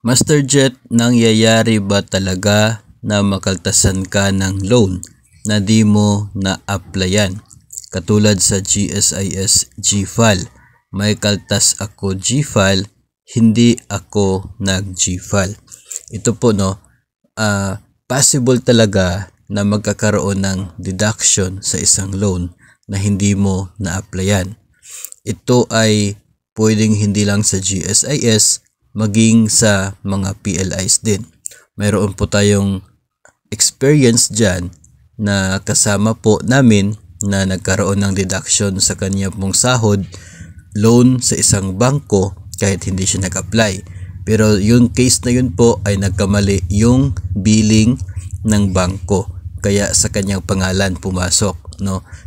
Master Jet, nangyayari ba talaga na makaltasan ka ng loan na di mo na-applyan? Katulad sa GSIS GFAL, may kaltas ako GFAL, hindi ako nag-GFAL. Ito po possible talaga na magkakaroon ng deduction sa isang loan na hindi mo na-applyan. Ito ay pwedeng hindi lang sa GSIS, maging sa mga PLIs din. Mayroon po tayong experience dyan na kasama po namin na nagkaroon ng deduction sa kanya pong sahod, loan sa isang bangko kahit hindi siya nag-apply. Pero yung case na yun po ay nagkamali yung billing ng bangko. Kaya sa kanyang pangalan pumasok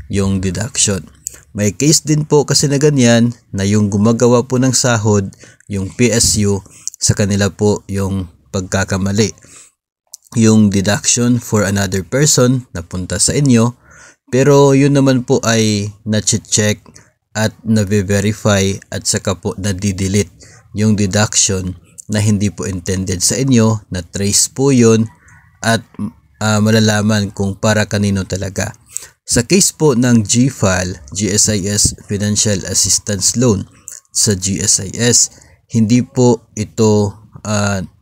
yung deduction. May case din po kasi na ganyan na yung gumagawa po ng sahod, yung PSU, sa kanila po yung pagkakamali. Yung deduction for another person napunta sa inyo, pero yun naman po ay na-check at na-verify at saka po na-delete yung deduction na hindi po intended sa inyo, na-trace po yun at malalaman kung para kanino talaga. Sa case po ng GFAL, GSIS Financial Assistance Loan, sa GSIS, hindi po ito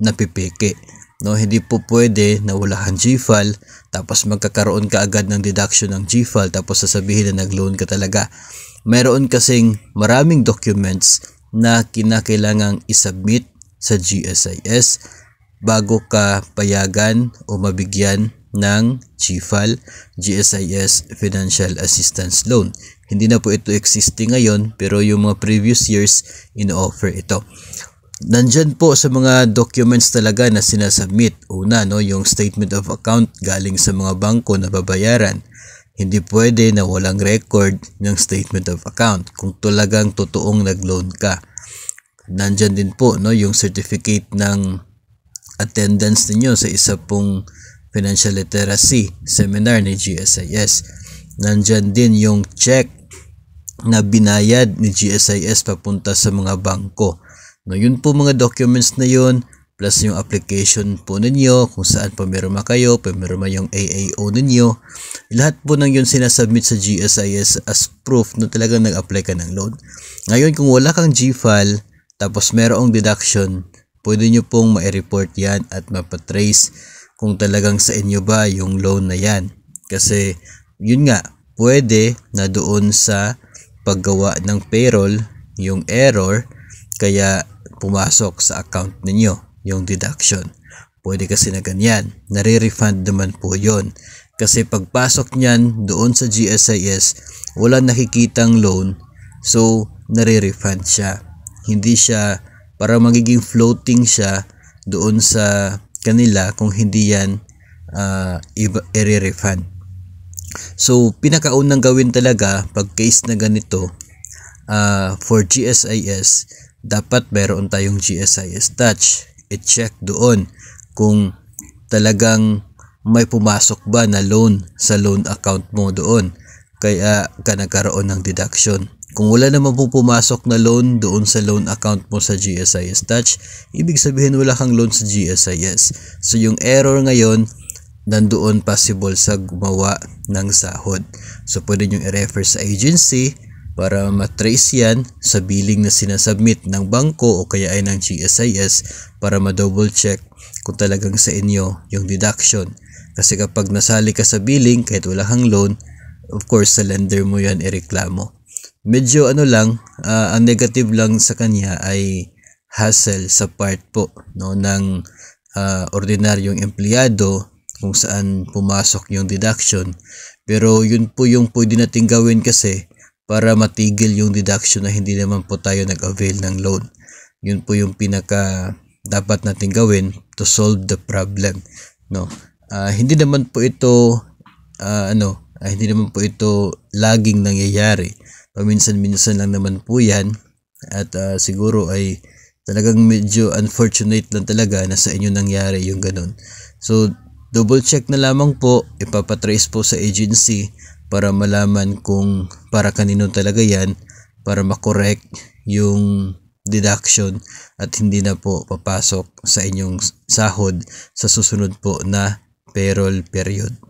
napipeke. Hindi po pwede na wala kang GFAL tapos magkakaroon ka agad ng deduction ng GFAL tapos sasabihin na nag-loan ka talaga. Mayroon kasing maraming documents na kinakailangang isubmit sa GSIS bago ka payagan o mabigyan ng GFAL, GSIS Financial Assistance Loan. Hindi na po ito existing ngayon, pero yung mga previous years in-offer ito. Nandyan po sa mga documents talaga na sinasubmit. Una, yung statement of account galing sa mga bangko na babayaran. Hindi pwede na walang record ng statement of account kung talagang totoong nag-loan ka. Nandyan din po yung certificate ng attendance ninyo sa isa pong financial literacy seminar ni GSIS. Nandyan din yung check na binayad ni GSIS papunta sa mga bangko. Yun po mga documents na yun, plus yung application po ninyo, kung saan pumirma kayo, pumirma yung AAO ninyo. Lahat po ng yun sinasubmit sa GSIS as proof na talagang nag-apply ka ng loan. Ngayon, kung wala kang GFAL, tapos merong deduction, pwede nyo pong ma-report yan at mapatrace kung talagang sa inyo ba yung loan na yan. Kasi yun nga, pwede na doon sa paggawa ng payroll yung error kaya pumasok sa account ninyo yung deduction. Pwede kasi na ganyan. Nare-refund naman po yun. Kasi pagpasok niyan doon sa GSIS, wala nakikitang loan, so nare-refund siya. Hindi siya, para magiging floating siya doon sa kanila kung hindi yan i-refund. So pinakaunang gawin talaga pag case na ganito for GSIS, dapat meron tayong GSIS Touch. I-check doon kung talagang may pumasok ba na loan sa loan account mo doon kaya ka nagkaroon ng deduction. Kung wala naman po pumasok na loan doon sa loan account mo sa GSIS Touch, ibig sabihin wala kang loan sa GSIS. So yung error ngayon, nandoon possible sa gumawa ng sahod. So pwede nyo i-refer sa agency para matrace yan sa billing na sinasubmit ng bangko o kaya ay ng GSIS para ma-double check kung talagang sa inyo yung deduction. Kasi kapag nasali ka sa billing kahit wala kang loan, of course sa lender mo yan ireklamo. Medyo ang negative lang sa kanya ay hassle sa part po ng ordinaryong empleyado kung saan pumasok yung deduction. Pero yun po yung pwede nating gawin kasi para matigil yung deduction na hindi naman po tayo nag-avail ng loan. Yun po yung pinaka dapat nating gawin to solve the problem. Hindi naman po ito hindi naman po ito laging nangyayari. Paminsan-minsan lang naman po yan at siguro ay talagang medyo unfortunate lang talaga na sa inyo nangyari yung ganun. So double check na lamang po, ipapatrace po sa agency para malaman kung para kanino talaga yan, para makorek yung deduction at hindi na po papasok sa inyong sahod sa susunod po na payroll period.